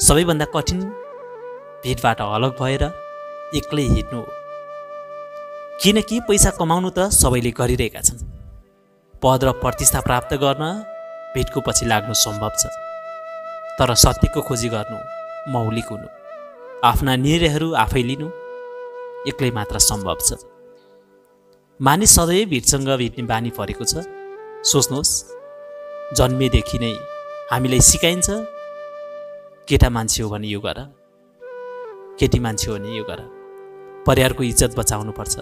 सबैभन्दा कठिन भिडबाट अलग भएर एक्लै हिँड्नु हो। किनकि पैसा कमाउनु त सबैले गरिरहेका छन्। पद र प्रतिष्ठा प्राप्त गर्न भिडको पछि लाग्नु सम्भव छ, तर सत्यको खोजी गर्नु, मौलिक हुनु, आफ्ना निर्णयहरू आफै लिनु एक्लै मात्र सम्भव छ। मानिस सधैँ भिडसँग भिड्ने बानी परेको छ। सोच्नुहोस्, जन्मेदेखि नै हामीलाई सिकाइन्छ केटा मान्छे हो भने यो गर, केटी मान्छे हो भने यो गर, परिवारको इज्जत बचाउनुपर्छ।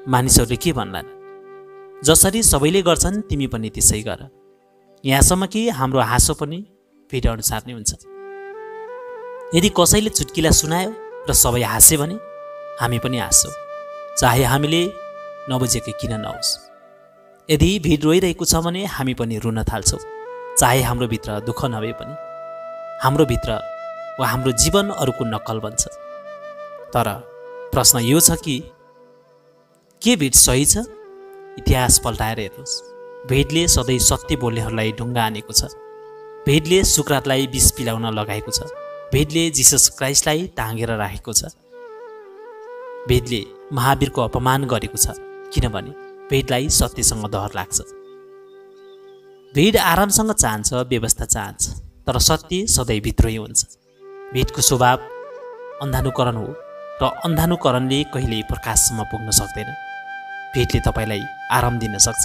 मानिसहरूले के भन्लान्, जसरी सबैले गर्छन् तिमी पनि त्यसै गर। यहाँसम्म कि हाम्रो हाँसो पनि भिड अनुसार नै हुन्छ। यदि कसैले चुट्किला सुनायो र सबै हाँसे भने हामी पनि हाँस्छौँ, चाहे हामीले नबुझेकै किन नहोस्। यदि भिड रोइरहेको छ भने हामी पनि रुन थाल्छौँ, चाहे हाम्रो भित्र दुःख नभए पनि। हाम्रो भित्र वा हाम्रो जीवन अरूको नक्कल बन्छ। तर प्रश्न यो छ कि के भिड सही छ? इतिहास पल्टाएर हेर्नुहोस्, भिडले सधैँ सत्य बोल्नेहरूलाई ढुङ्गा हानेको छ। भिडले सुक्रातलाई विष पिलाउन लगाएको छ। भिडले जिसस क्राइस्टलाई टाँगेर राखेको छ। भिडले महावीरको अपमान गरेको छ, किनभने भिडलाई सत्यसँग डर लाग्छ। भिड आरामसँग चाहन्छ, व्यवस्था चाहन्छ, तर सत्य सधैँ भित्रै हुन्छ। भिडको स्वभाव अन्धानुकरण हो र अन्धानुकरणले कहिल्यै प्रकाशसम्म पुग्न सक्दैन। भिडले तपाईँलाई आराम दिन सक्छ।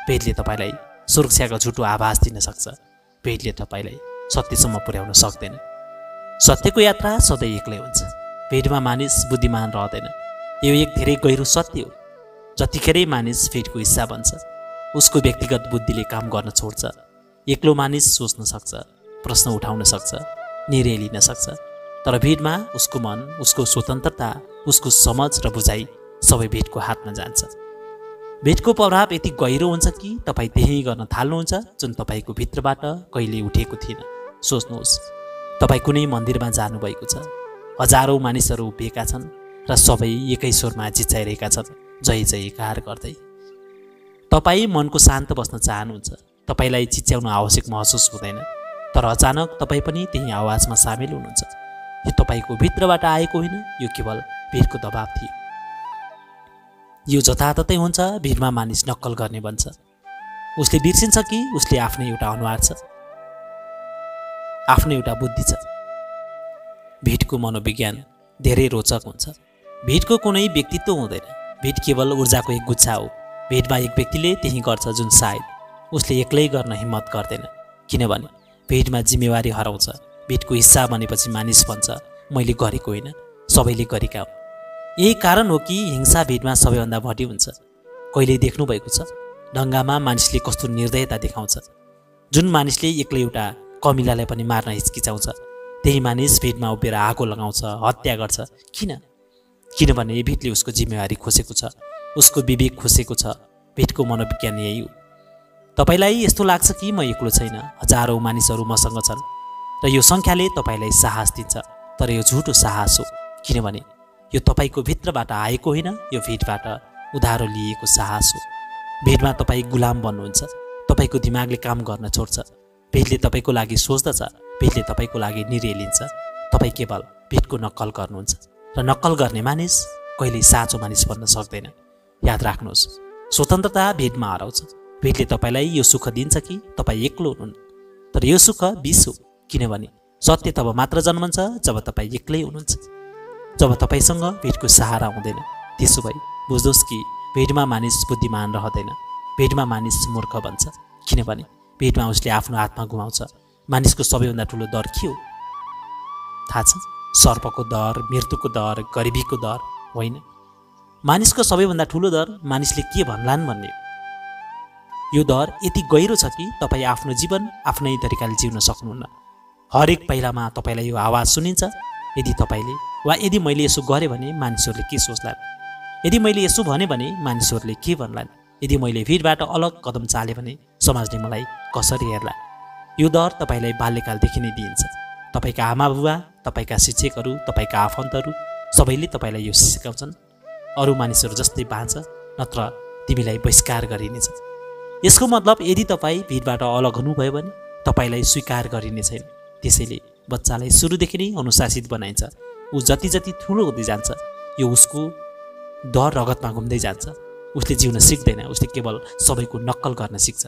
भिडले तपाईँलाई सुरक्षाको झुटो आभास दिन सक्छ। भिडले तपाईँलाई सत्यसम्म पुर्याउन सक्दैन। सत्यको यात्रा सधैँ एक्लै हुन्छ। भिडमा मानिस बुद्धिमान रहँदैन। यो एक धेरै गहिरो सत्य हो। जतिखेरै मानिस भिडको हिस्सा बन्छ, उसको व्यक्तिगत बुद्धिले काम गर्न छोड्छ। एक्लो मानिस सोच्न सक्छ, प्रश्न उठाउन सक्छ, निर्णय लिन सक्छ, तर भिडमा उसको मन, उसको स्वतन्त्रता, उसको समझ र बुझाइ सबै भिडको हातमा जान्छ। भिडको प्रभाव यति गहिरो हुन्छ कि तपाईँ त्यही गर्न थाल्नुहुन्छ जुन तपाईँको भित्रबाट कहिले उठेको थिएन। सोच्नुहोस्, तपाईँ कुनै मन्दिरमा जानुभएको छ, हजारौँ मानिसहरू उभिएका छन् र सबै एकै स्वरमा चिच्याइरहेका छन्, जय जयकार गर्दै। तपाईँ मनको शान्त बस्न चाहनुहुन्छ, तपाईँलाई चिच्याउन आवश्यक महसुस हुँदैन, तर अचानक तपाईँ पनि त्यही आवाजमा सामेल हुनुहुन्छ। यो तपाईँको भित्रबाट आएको होइन, यो केवल भिडको दबाब थियो। यो जताततै हुन्छ। भिडमा मानिस नक्कल गर्ने बन्छ। उसले बिर्सिन्छ कि उसले आफ्नै एउटा अनुहार छ, आफ्नो एउटा बुद्धि छ। भिडको मनोविज्ञान धेरै रोचक हुन्छ। भिडको कुनै व्यक्तित्व हुँदैन। भिड केवल ऊर्जाको एक गुच्छा हो। भिडमा एक व्यक्तिले त्यही गर्छ जुन सायद उसले एक्लै गर्न हिम्मत गर्दैन, किनभने भिडमा जिम्मेवारी हराउँछ। भिडको हिस्सा बनेपछि मानिस भन्छ, मैले गरेको होइन, सबैले गरेका हो। यही कारण हो कि हिंसा भिडमा सबैभन्दा बढी हुन्छ। कहिले देख्नुभएको छ दङ्गामा मानिसले कस्तो निर्दयता देखाउँछ? जुन मानिसले एक्लै एउटा कमिलालाई पनि मार्न हिचकिचाउँछ, त्यही मानिस भिडमा उभिएर आगो लगाउँछ, हत्या गर्छ। किनभने भिडले उसको जिम्मेवारी खोसेको छ, उसको विवेक खोसेको छ। भिडको मनोविज्ञान यही हो। तपाईँलाई यस्तो लाग्छ कि म एक्लो छैन, हजारौँ मानिसहरू मसँग छन् र यो सङ्ख्याले तपाईँलाई साहस दिन्छ, तर यो झुटो साहस हो, किनभने यो तपाईँको भित्रबाट आएको होइन, यो भिडबाट उधारो लिएको साहस हो। भिडमा तपाईँ गुलाम बन्नुहुन्छ। तपाईँको दिमागले काम गर्न छोड्छ। भिडले तपाईँको लागि सोच्दछ, भिडले तपाईँको लागि निर्णय लिन्छ। तपाईँ केवल भिडको नक्कल गर्नुहुन्छ र नक्कल गर्ने मानिस कहिल्यै साँचो मानिस बन्न सक्दैन। याद राख्नुहोस्, स्वतन्त्रता भिडमा हराउँछ। भिडले तपाईँलाई यो सुख दिन्छ कि तपाईँ एक्लो हुनुहुन्न, तर यो सुख विष हो, किनभने सत्य तब मात्र जन्मन्छ जब तपाईँ एक्लै हुनुहुन्छ, जब तपाईँसँग भिडको सहारा हुँदैन। त्यसो भए बुझ्नुहोस् कि भिडमा मानिस बुद्धिमान रहँदैन। भिडमा मानिस मूर्ख बन्छ, किनभने भिडमा उसले आफ्नो आत्मा गुमाउँछ। मानिसको सबैभन्दा ठुलो डर के हो थाहा छ? सर्पको डर, मृत्युको डर, गरिबीको डर होइन। मानिसको सबैभन्दा ठुलो डर मानिसले के भन्लान् भन्ने। यो डर यति गहिरो छ कि तपाईँ आफ्नो जीवन आफ्नै तरिकाले जिउन सक्नुहुन्न। हरेक पाइलामा तपाईँलाई यो आवाज सुनिन्छ, यदि तपाईँले वा यदि मैले यसो गरेँ भने मानिसहरूले के सोच्लान्, यदि मैले यसो भने मानिसहरूले के भन्लान्, यदि मैले भिडबाट अलग कदम चालेँ भने समाजले मलाई कसरी हेर्ला। यो डर तपाईँलाई बाल्यकालदेखि नै दिइन्छ। तपाईँका आमाबुबा, तपाईँका शिक्षकहरू, तपाईँका आफन्तहरू सबैले तपाईँलाई यो सिकाउँछन्, अरू मानिसहरू जस्तै बाँच, नत्र तिमीलाई बहिष्कार गरिनेछ। यसको मतलब यदि तपाईँ भिडबाट अलग हुनुभयो भने तपाईँलाई स्वीकार गरिने छैन। त्यसैले बच्चालाई सुरुदेखि नै अनुशासित बनाइन्छ। ऊ जति जति ठुलो हुँदै जान्छ यो उसको डर रगतमा घुम्दै जान्छ। उसले जिउन सिक्दैन, उसले केवल सबैको नक्कल गर्न सिक्छ।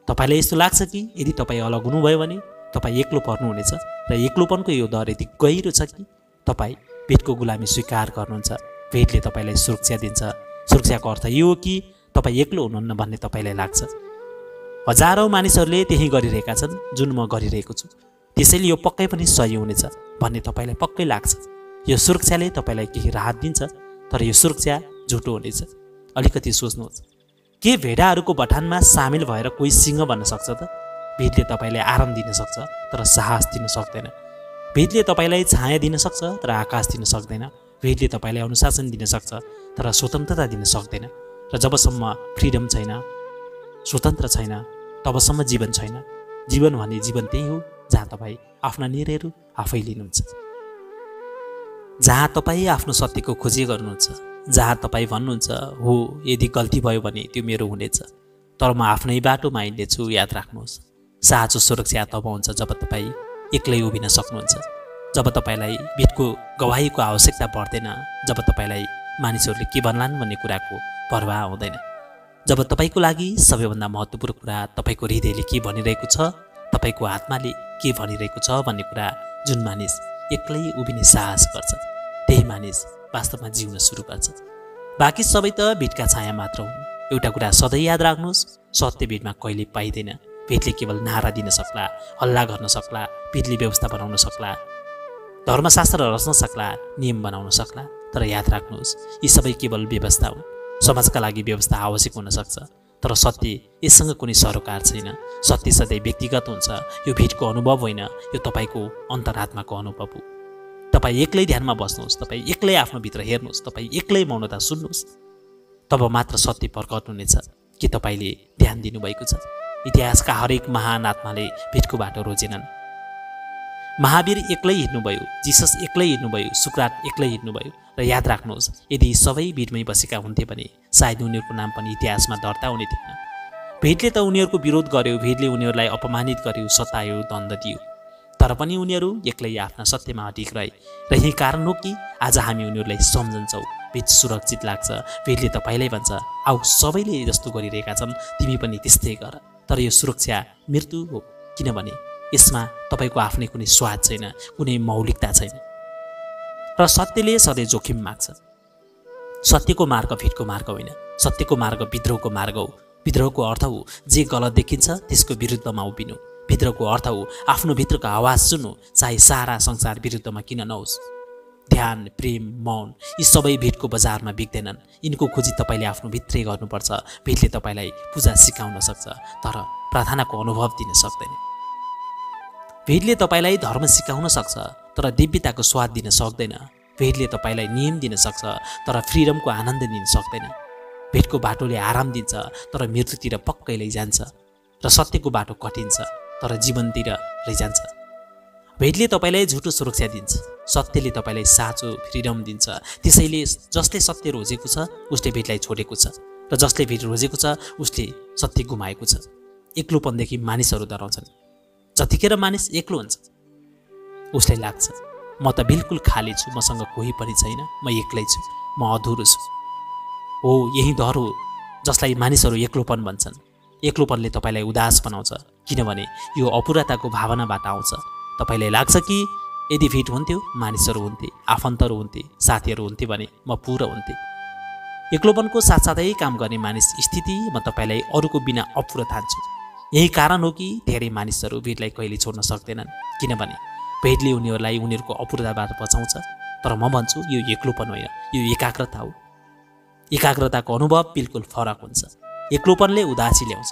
तपाईँलाई यस्तो लाग्छ कि यदि तपाईँ अलग हुनुभयो भने तपाईँ एक्लो पर्नुहुनेछ र एक्लोपनको यो डर यति गहिरो छ कि तपाईँ भेटको गुलामी स्वीकार गर्नुहुन्छ। भेटले तपाईँलाई सुरक्षा दिन्छ। सुरक्षाको अर्थ यो हो कि तपाईँ एक्लो हुनुहुन्न भन्ने तपाईँलाई लाग्छ। हजारौँ मानिसहरूले त्यही गरिरहेका छन् जुन म गरिरहेको छु, त्यसैले यो पक्कै पनि सही हुनेछ भन्ने तपाईँलाई पक्कै लाग्छ। यो सुरक्षाले तपाईँलाई केही राहत दिन्छ, तर यो सुरक्षा झुटो हुनेछ। अलिकति सोच्नुहोस्, के भेडाहरूको बठानमा सामेल भएर कोही सिंह बन्न सक्छ त? भेटले तपाईँलाई आराम दिन सक्छ तर साहस दिन सक्दैन। भेटले तपाईँलाई छाया दिन सक्छ तर आकाश दिन सक्दैन। भेटले तपाईँलाई अनुशासन दिन सक्छ तर स्वतन्त्रता दिन सक्दैन। र जबसम्म फ्रिडम छैन, स्वतन्त्र छैन, तबसम्म जीवन छैन। जीवन भन्ने जीवन त्यही हो जहाँ तपाईँ आफ्ना निर्णयहरू आफै लिनुहुन्छ, जहाँ तपाईँ आफ्नो सत्यको खोजी गर्नुहुन्छ, जहाँ तपाईँ भन्नुहुन्छ हो यदि गल्ती भयो भने त्यो मेरो हुनेछ तर म आफ्नै बाटोमा हिँड्नेछु। याद राख्नुहोस्, साँचो सुरक्षा तब हुन्छ जब तपाईँ एक्लै उभिन सक्नुहुन्छ, जब तपाईँलाई भेटको गवाहीको आवश्यकता पर्दैन, जब तपाईँलाई मानिसहरूले के भन्लान् भन्ने कुराको पर्वाह हुँदैन, जब तपाईँको लागि सबैभन्दा महत्त्वपूर्ण कुरा तपाईँको हृदयले के भनिरहेको छ, तपाईँको आत्माले के भनिरहेको छ भन्ने कुरा जुन मानिस एक्लै उभिने साहस गर्छ त्यही मानिस वास्तवमा जिउन सुरु गर्छ। बाँकी सबै त भेटका छाया मात्र हुन्। एउटा कुरा सधैँ याद राख्नुहोस्, सत्य भेटमा कहिले पाइँदैन। भेटले केवल नारा दिन सक्ला, हल्ला गर्न सक्ला, भेटले व्यवस्था बनाउन सक्ला, धर्मशास्त्र रच्न सक्ला, नियम बनाउन सक्ला, तर याद राख्नुहोस् यी सबै केवल व्यवस्था हुन्। समाजका लागि व्यवस्था आवश्यक हुन सक्छ तर सत्य यससँग कुनै सरोकार छैन। सत्य सधैँ व्यक्तिगत हुन्छ। यो भेटको अनुभव होइन, यो तपाईँको अन्तरात्माको अनुभव हो। तपाईँ एक्लै ध्यानमा बस्नुहोस्, तपाईँ एक्लै आफ्नो भित्र हेर्नुहोस्, तपाईँ एक्लै मौनता सुन्नुहोस्, तब मात्र सत्य प्रकट हुनेछ कि तपाईँले ध्यान दिनुभएको छ। इतिहासका हरेक महान आत्माले भेटको बाटो रोजेनन्। महावीर एक्लै हिँड्नुभयो, जिसस एक्लै हिँड्नुभयो, सुक्रात एक्लै हिँड्नुभयो। र याद राख्नुहोस्, यदि सबै भिडमै बसेका हुन्थे भने सायद उनीहरूको नाम पनि इतिहासमा दर्ता हुने थिएन। भेटले त उनीहरूको विरोध गर्यो, भेटले उनीहरूलाई अपमानित गर्यो, सतायो, दण्ड दियो, तर पनि उनीहरू एक्लै आफ्ना सत्यमा अडिग रहे। र यही कारण हो कि आज हामी उनीहरूलाई सम्झन्छौँ। भेट सुरक्षित लाग्छ। भेटले तपाईँलाई भन्छ आऊ सबैले जस्तो गरिरहेका छन् तिमी पनि त्यस्तै गर। तर यो सुरक्षा मृत्यु हो, किनभने यसमा तपाईँको आफ्नै कुनै स्वाद छैन, कुनै मौलिकता छैन। र सत्यले सधैँ जोखिम माग्छ। सत्यको मार्ग भेटको मार्ग होइन, सत्यको मार्ग विद्रोहको मार्ग हो। विद्रोहको अर्थ हो जे गलत देखिन्छ त्यसको विरुद्धमा उभिनु। विद्रोहको अर्थ हो आफ्नो भित्रको आवाज सुन्नु, चाहे सारा संसार विरुद्धमा किन नहोस्। ध्यान, प्रेम, मौन यी सबै भेटको बजारमा बिक्दैनन्। यिनको खोजी तपाईँले आफ्नो भित्रै गर्नुपर्छ। भेटले तपाईँलाई पूजा सिकाउन सक्छ तर प्रार्थनाको अनुभव दिन सक्दैन। भेटले तपाईँलाई धर्म सिकाउन सक्छ तर दिव्यताको स्वाद दिन सक्दैन। भेटले तपाईँलाई नियम दिन सक्छ तर फ्रिडमको आनन्द दिन सक्दैन। भेटको बाटोले आराम दिन्छ तर मृत्युतिर पक्कै लैजान्छ। र सत्यको बाटो कठिन छ तर जीवनतिर लैजान्छ। भेटले तपाईँलाई झुटो सुरक्षा दिन्छ, सत्यले तपाईँलाई साँचो फ्रिडम दिन्छ। त्यसैले जसले सत्य रोजेको छ उसले भेटलाई छोडेको छ र जसले भेट रोजेको छ उसले सत्य गुमाएको छ। एक्लोपनदेखि मानिसहरू डराउँछन्। जतिखेर मानिस एक्लो हुन्छ उसलाई लाग्छ म त बिल्कुल खाली छु, मसँग कोही पनि छैन, म एक्लै छु, म अधुरो छु। हो, यही डर हो जसलाई मानिसहरू एक्लोपन भन्छन्। एक्लोपनले तपाईँलाई उदास बनाउँछ किनभने यो अपूर्णताको भावनाबाट आउँछ। तपाईँलाई लाग्छ कि यदि भेट हुन्थ्यो, मानिसहरू हुन्थे, आफन्तहरू हुन्थे, साथीहरू हुन्थे भने म पुरा हुन्थे। एक्लोपनको साथसाथै काम गर्ने मानिस स्थिति म तपाईँलाई अरूको बिना अपुरो ठान्छु। यही कारण हो कि धेरै मानिसहरू भेटलाई कहिले छोड्न सक्दैनन्, किनभने भेटले उनीहरूलाई उनीहरूको अपूर्णताबाट बचाउँछ। तर म भन्छु यो एक्लोपन होइन, यो एकाग्रता हो। एकाग्रताको अनुभव बिल्कुल फरक हुन्छ। एक्लोपनले उदासी ल्याउँछ,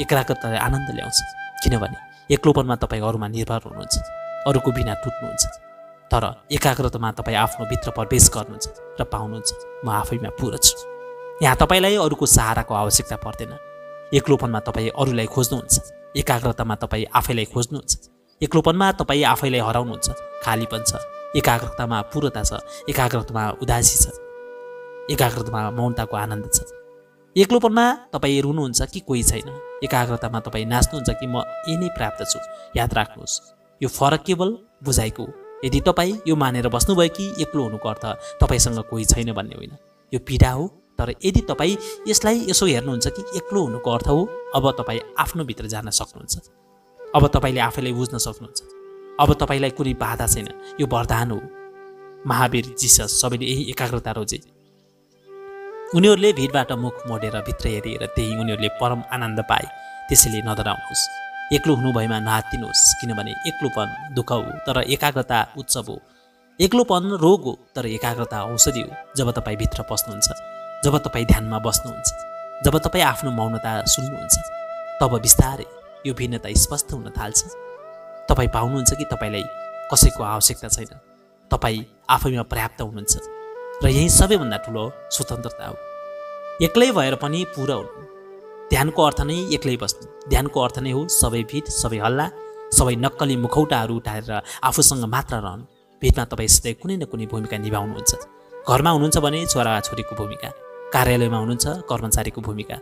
एकाग्रताले आनन्द ल्याउँछ, किनभने एक्लोपनमा तपाईँ अरूमा निर्भर हुनुहुन्छ, अरूको बिना टुट्नुहुन्छ। तर एकाग्रतामा तपाईँ आफ्नो भित्र प्रवेश गर्नुहुन्छ र पाउनुहुन्छ म आफैमा पुरा छु। यहाँ तपाईँलाई अरूको सहाराको आवश्यकता पर्दैन। एक्लोपनमा तपाईँ अरूलाई खोज्नुहुन्छ, एकाग्रतामा तपाईँ आफैलाई खोज्नुहुन्छ। एक्लोपनमा तपाईँ आफैलाई हराउनुहुन्छ, खालीपन छ। एकाग्रतामा पूर्णता छ, एकाग्रतामा उदासी छ, एकाग्रतामा मौनताको आनन्द छ। एक्लोपनमा तपाईँ रुनुहुन्छ कि कोही छैन, एकाग्रतामा तपाईँ नाच्नुहुन्छ कि म यही नै प्राप्त छु। याद राख्नुहोस् यो फरक केवल बुझाइको। यदि तपाईँ यो मानेर बस्नुभयो कि एक्लो हुनुको अर्थ तपाईँसँग कोही छैन भन्ने होइन, यो पीडा हो। तर यदि तपाईँ यसलाई यसो हेर्नुहुन्छ कि एक्लो हुनुको अर्थ हो, अब तपाईँ आफ्नो भित्र जान सक्नुहुन्छ। अब तपाईँले आफैलाई बुझ्न सक्नुहुन्छ। अब तपाईँलाई कुनै बाधा छैन। यो वरदान हो। महावीर, जिसस सबैले यही एकाग्रता रोजे। उनीहरूले भिडबाट मुख मोडेर भित्र हेरेर त्यही उनीहरूले परम आनन्द पाए। त्यसैले नडराउनुहोस्, एक्लो हुनुभएमा नहात्तिनुहोस्, किनभने एक्लोपन दुःख हो तर एकाग्रता उत्सव हो। एक्लोपन रोग हो तर एकाग्रता औषधि हो। जब तपाईँ भित्र पस्नुहुन्छ, जब तपाईँ ध्यानमा बस्नुहुन्छ, जब तपाईँ आफ्नो मौनता सुन्नुहुन्छ, तब बिस्तारै यो भिन्नता स्पष्ट हुन थाल्छ। तपाईँ पाउनुहुन्छ कि तपाईँलाई कसैको आवश्यकता छैन। तपाईँ आफैमा पर्याप्त हुनुहुन्छ र यही सबैभन्दा ठुलो स्वतन्त्रता हो। एक्लै भएर पनि पुरा हुनु। ध्यानको अर्थ नै एक्लै बस्नु। ध्यानको अर्थ नै हो सबै भिड, सबै हल्ला, सबै नक्कली मुखौटाहरू उठाएर आफूसँग मात्र रहनु। भिडमा तपाईँ सधैँ कुनै न कुनै भूमिका निभाउनुहुन्छ। घरमा हुनुहुन्छ भने छोराछोरीको भूमिका, कार्यालयमा हुनुहुन्छ कर्मचारीको भूमिका,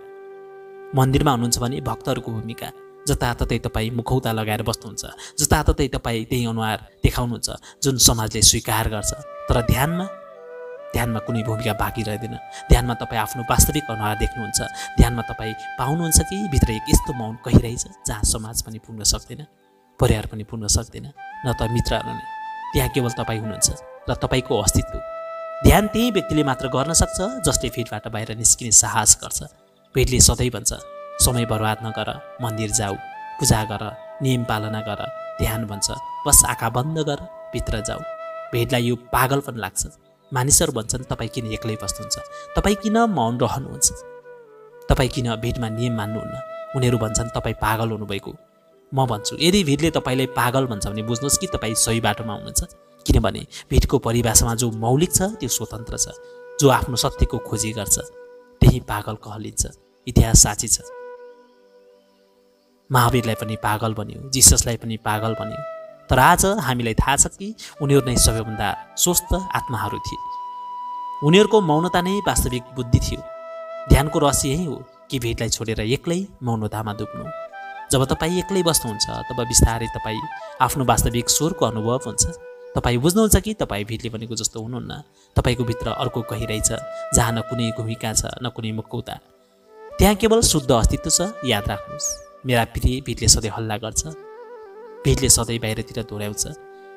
मन्दिरमा हुनुहुन्छ भने भक्तहरूको भूमिका। जताततै तपाईँ मुखौटा लगाएर बस्नुहुन्छ, जताततै तपाईँ त्यही अनुहार देखाउनुहुन्छ जुन समाजले स्वीकार गर्छ। तर ध्यानमा कुनै भूमिका बाँकी रहँदैन। ध्यानमा तपाईँ आफ्नो वास्तविक अनुहार देख्नुहुन्छ। ध्यानमा तपाईँ पाउनुहुन्छ कि भित्र एक यस्तो मौन कहिरहेछ जहाँ समाज पनि पुग्न सक्दैन, परिवार पनि पुग्न सक्दैन, न त मित्रहरू नै। त्यहाँ केवल तपाईँ हुनुहुन्छ र तपाईँको अस्तित्व। ध्यान त्यही व्यक्तिले मात्र गर्न सक्छ जसले भिडबाट बाहिर निस्किने साहस गर्छ। भिडले सधैँ भन्छ, समय बर्बाद नगर, मन्दिर जाऊ, पूजा गर, नियम पालना गर। ध्यान भन्छ, बस आँखा बन्द गर, भित्र जाऊ। भिडलाई यो पागलपन लाग्छ। मानिसहरू भन्छन्, तपाईँ किन एक्लै बस्नुहुन्छ, तपाईँ किन मौन रहनुहुन्छ, तपाईँ किन भिडमा नियम मान्नुहुन्न। उनीहरू भन्छन्, तपाईँ पागल हुनुभएको। म भन्छु, यदि भिडले तपाईँलाई पागल भन्छ भने बुझ्नुहोस् कि तपाईँ सही बाटोमा हुनुहुन्छ। किनभने भिडको परिभाषामा जो मौलिक छ त्यो स्वतन्त्र छ। जो आफ्नो सत्यको खोजी गर्छ त्यही पागल कहलिन्छ। इतिहास साँची छ। महावीरलाई पनि पागल बन्यो, जिससलाई पनि पागल बन्यो। तर आज हामीलाई थाहा छ कि उनीहरू नै सबैभन्दा स्वस्थ आत्माहरू थिए। उनीहरूको मौनता नै वास्तविक बुद्धि थियो। ध्यानको रहस्य यही हो कि भिडलाई छोडेर एक्लै मौनतामा डुब्नु। जब तपाईँ एक्लै बस्नुहुन्छ तब बिस्तारै तपाईँ आफ्नो वास्तविक स्वरको अनुभव हुन्छ। तपाईँ बुझ्नुहुन्छ कि तपाईँ भिडले भनेको जस्तो हुनुहुन्न। तपाईँको भित्र अर्को गहिराइ छ जहाँ न कुनै भूमिका छ, न कुनै मुखौटा। त्यहाँ केवल शुद्ध अस्तित्व छ। याद राख्नुहोस्, मेरा प्रिय, भिडले सधैँ हल्ला गर्छ, भिडले सधैँ बाहिरतिर दोहोऱ्याउँछ।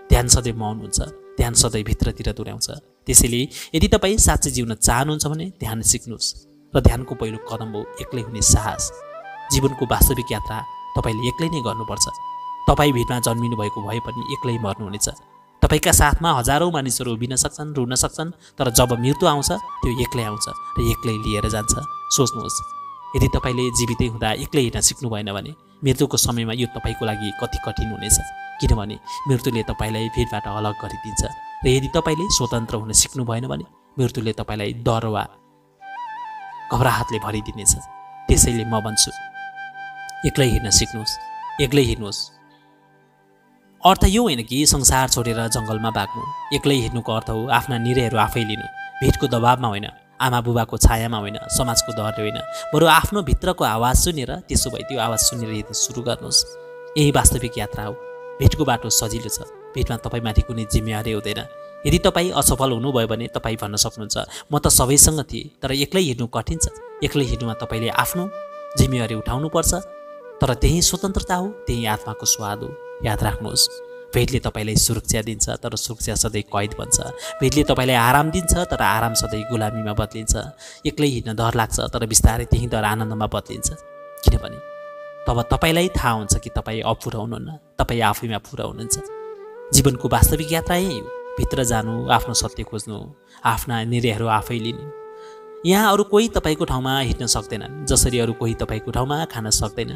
ध्यान सधैँ मौन हुन्छ, ध्यान सधैँ भित्रतिर दोहोऱ्याउँछ। त्यसैले यदि तपाईँ साँच्चै जिउन चाहनुहुन्छ भने ध्यान सिक्नुहोस्। र ध्यानको पहिलो कदम हो एक्लै हुने साहस। जीवनको वास्तविक यात्रा तपाईँले एक्लै नै गर्नुपर्छ। तपाईँ भिडमा जन्मिनु भएको भए पनि एक्लै मर्नुहुनेछ। तपाईँका साथमा हजारौँ मानिसहरू उभिन सक्छन्, रुन सक्छन्, तर जब मृत्यु आउँछ त्यो एक्लै आउँछ र एक्लै लिएर जान्छ। सोच्नुहोस्, यदि तपाईँले जीवितै हुँदा एक्लै हिँड्न सिक्नु भएन भने मृत्युको समयमा यो तपाईँको लागि कति कठिन हुनेछ। किनभने मृत्युले तपाईँलाई भिडबाट अलग गरिदिन्छ। र यदि तपाईँले स्वतन्त्र हुन सिक्नु भएन भने मृत्युले तपाईँलाई डर वा घबराहटले भरिदिनेछ। त्यसैले म भन्छु, एक्लै हिँड्न सिक्नुहोस्, एक्लै हिँड्नुहोस्। अर्थ यो होइन कि संसार छोडेर जङ्गलमा भाग्नु। एक्लै हिँड्नुको अर्थ हो आफ्ना निर्णयहरू आफै लिनु। भिडको दबावमा होइन, आमा बुबाको छायामा होइन, समाजको डरले होइन, बरु आफ्नो भित्रको आवाज सुनेर त्यसो भए त्यो आवाज सुनेर हिँड्न सुरु गर्नुहोस्। यही वास्तविक यात्रा हो। भिडको बाटो सजिलो छ। भिडमा तपाईँमाथि कुनै जिम्मेवारी हुँदैन। यदि तपाईँ असफल हुनुभयो भने तपाईँ भन्न सक्नुहुन्छ, म त सबैसँग थिएँ, तर एक्लै हिँड्नु कठिन छ। एक्लै हिँड्नुमा तपाईँले आफ्नो जिम्मेवारी उठाउनुपर्छ। तर त्यही स्वतन्त्रता हो, त्यही आत्माको स्वाद हो। याद राख्नुहोस्, भिडले तपाईँलाई सुरक्षा दिन्छ तर सुरक्षा सधैँ कैद बन्छ। भिडले तपाईँलाई आराम दिन्छ तर आराम सधैँ गुलामीमा बदलिन्छ। एक्लै हिँड्न डर लाग्छ तर बिस्तारै त्यही डर आनन्दमा बदलिन्छ। किनभने तब तपाईँलाई थाहा हुन्छ कि तपाईँ अपुरा हुनुहुन्न, तपाईँ आफैमा पुरा हुनुहुन्छ। जीवनको वास्तविक यात्रा यही हो। भित्र जानु, आफ्नो सत्य खोज्नु, आफ्ना निर्णयहरू आफै लिनु। यहाँ अरू कोही तपाईँको ठाउँमा हिँड्न सक्दैन, जसरी अरू कोही तपाईँको ठाउँमा खान सक्दैन,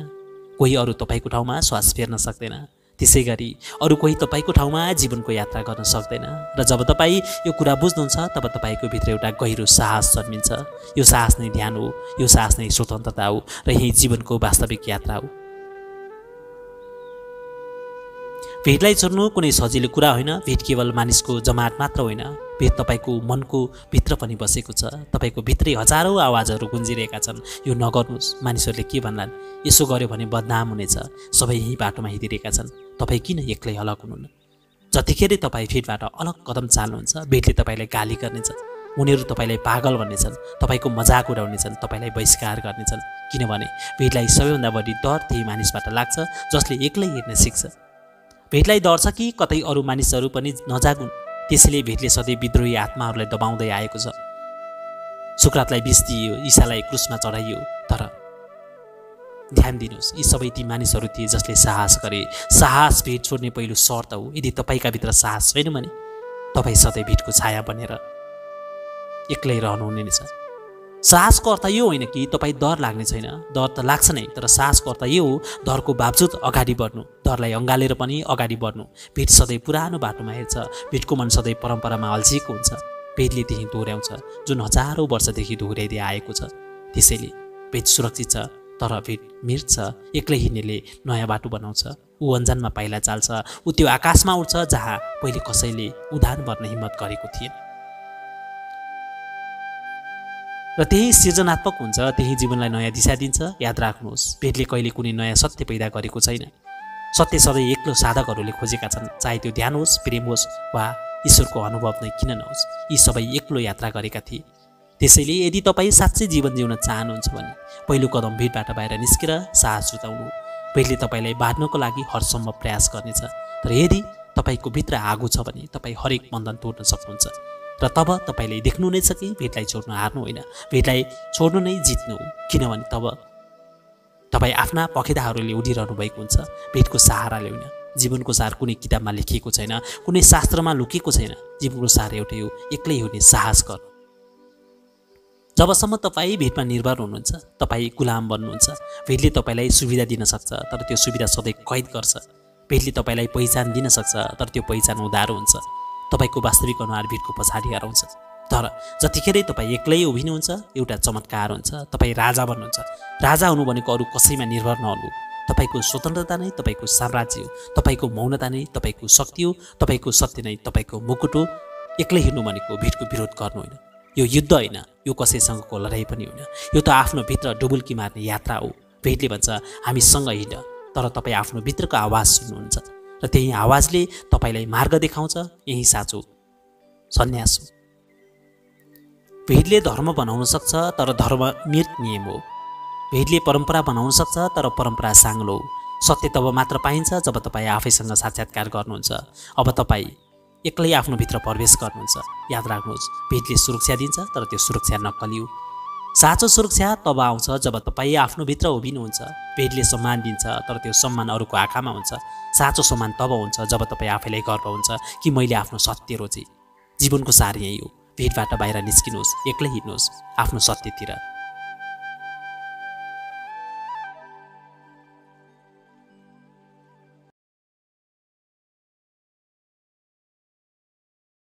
कोही अरू तपाईँको ठाउँमा श्वास फेर्न सक्दैन। त्यसै गरी अरू कोही तपाईँको ठाउँमा जीवनको यात्रा गर्न सक्दैन। र जब तपाईँ यो कुरा बुझ्नुहुन्छ तब तपाईँको भित्र एउटा गहिरो साहस जन्मिन्छ। यो साहस नै ध्यान हो, यो साहस नै स्वतन्त्रता हो र यही जीवनको वास्तविक यात्रा हो। भिडलाई छोड्नु कुनै सजिलो कुरा होइन। भिड केवल मानिसको जमात मात्र होइन, भेट तपाईँको मनको भित्र पनि बसेको छ। तपाईँको भित्रै हजारौँ आवाजहरू गुन्जिरहेका छन्, यो नगर्नुहोस्, मानिसहरूले के भन्लान्, यसो गर्यो भने बदनाम हुनेछ, सबै यही बाटोमा हिँडिरहेका छन्, तपाईँ किन एक्लै अलग हुनुहुन्न? जतिखेर तपाईँ भेटबाट अलग कदम चाल्नुहुन्छ, भेटले तपाईँलाई गाली गर्नेछ, उनीहरू तपाईँलाई पागल भन्नेछन्, तपाईँको मजाक उडाउनेछन्, तपाईँलाई बहिष्कार गर्नेछन्, किनभने भेटलाई सबैभन्दा बढी डर त्यही मानिसबाट लाग्छ जसले एक्लै हिँड्न सिक्छ। भेटलाई डर छ कि कतै अरू मानिसहरू पनि नजागुन्, त्यसैले भेटले सधैँ विद्रोही आत्माहरूलाई दबाउँदै आएको छ। सुक्रातलाई विष दिइयो, ईसालाई क्रुसमा चढाइयो, तर ध्यान दिनुहोस्, यी सबै ती मानिसहरू थिए जसले साहस गरे। साहस भेट छोड्ने पहिलो शर्त हो। यदि तपाईँका भित्र साहस छैन भने तपाईँ सधैँ भेटको छाया बनेर एक्लै रहनुहुनेछ। साहसको अर्थ यो होइन कि तपाईँ डर लाग्ने छैन, डर त लाग्छ नै, तर साहसको अर्थ यो हो डरको बावजुद अगाडि बढ्नु, डरलाई अँगालेर पनि अगाडि बढ्नु। भेट सधैँ पुरानो बाटोमा हेर्छ, भेटको मन सधैँ परम्परामा अल्झिएको हुन्छ, भेटले त्यही दोहोऱ्याउँछ जुन हजारौँ वर्षदेखि दोहोऱ्याइँदै आएको छ। त्यसैले भेट सुरक्षित छ, तर भेट मिर्छ। एक्लै हिँड्नेले नयाँ बाटो बनाउँछ, ऊ अन्जानमा पाइला चाल्छ, ऊ त्यो आकाशमा उड्छ जहाँ पहिले कसैले उडान भर्न हिम्मत गरेको थिएन। र त्यही सृजनात्मक हुन्छ, त्यही जीवनलाई नयाँ दिशा दिन्छ। याद राख्नुहोस्, भेटले कहिले कुनै नयाँ सत्य पैदा गरेको छैन। सत्य सधैँ एक्लो साधकहरूले खोजेका छन्, चाहे त्यो ध्यान होस्, प्रेम होस् वा ईश्वरको अनुभव नै किन नहोस्, यी सबै एक्लो यात्रा गरेका थिए। त्यसैले यदि तपाईँ साँच्चै जीवन जिउन चाहनुहुन्छ भने पहिलो कदम भेटबाट बाहिर निस्केर साहस जुटाउनु। भेटले तपाईँलाई बाँड्नको लागि हरसम्भव प्रयास गर्नेछ, तर यदि तपाईँको भित्र आगो छ भने तपाईँ हरेक बन्धन तोड्न सक्नुहुन्छ। र तब तपाईँले देख्नु नै छ कि भेटलाई छोड्नु हार्नु होइन, भेटलाई छोड्नु नै जित्नु हो, किनभने तब तपाईँ आफ्ना पखेटाहरूले उडिरहनु भएको हुन्छ, भेटको सहाराले होइन। जीवनको सार कुनै किताबमा लेखिएको छैन, कुनै शास्त्रमा लुकेको छैन। जीवनको सार एउटै हो, एक्लै हुने साहस गर्नु। जबसम्म तपाईँ भेटमा निर्भर हुनुहुन्छ, तपाईँ गुलाम बन्नुहुन्छ। भेटले तपाईँलाई सुविधा दिन सक्छ, तर त्यो सुविधा सधैँ कैद गर्छ। भेटले तपाईँलाई पहिचान दिन सक्छ, तर त्यो पहिचान उधारो हुन्छ। तपाईँको वास्तविक अनुहार भेटको पछाडि हराउँछ। तर जतिखेर तपाईँ एक्लै उभिनुहुन्छ, एउटा चमत्कार हुन्छ, तपाईँ राजा बन्नुहुन्छ। राजा हुनु भनेको अरू कसैमा निर्भर नहुनु। तपाईँको स्वतन्त्रता नै तपाईँको साम्राज्य हो, तपाईँको मौनता नै तपाईँको शक्ति हो, तपाईँको सत्य नै तपाईँको मुकुट हो। एक्लै हिँड्नु भनेको भेटको विरोध गर्नु होइन, यो युद्ध होइन, यो कसैसँगको लडाइँ पनि होइन, यो त आफ्नो भित्र डुबुल्की मार्ने यात्रा हो। भेटले भन्छ हामीसँग हिँड, तर तपाईँ आफ्नो भित्रको आवाज सुन्नुहुन्छ र त्यही आवाजले तपाईँलाई मार्ग देखाउँछ। यही साँचो सन्यास हो। भेटले धर्म बनाउन सक्छ, तर धर्म मृत नियम हो। भेटले परम्परा बनाउन सक्छ, तर परम्परा साङ्लो हो। सत्य तब मात्र पाइन्छ जब तपाईँ आफैसँग साक्षात्कार गर्नुहुन्छ। अब तपाईँ एक्लै आफ्नो भित्र प्रवेश गर्नुहुन्छ। याद राख्नुहोस्, भेटले सुरक्षा दिन्छ, तर त्यो सुरक्षा नक्कली हो। साँचो सुरक्षा तब आउँछ जब तपाईँ आफ्नो भित्र उभिनुहुन्छ। भेटले सम्मान दिन्छ, तर त्यो सम्मान अरूको आँखामा हुन्छ। साँचो सम्मान तब हुन्छ जब तपाईँ आफैलाई गर्व हुन्छ कि मैले आफ्नो सत्य रोजेँ। जीवनको सार यही हो। भेटबाट बाहिर निस्किनुहोस्, एक्लै हिँड्नुहोस् आफ्नो सत्यतिर।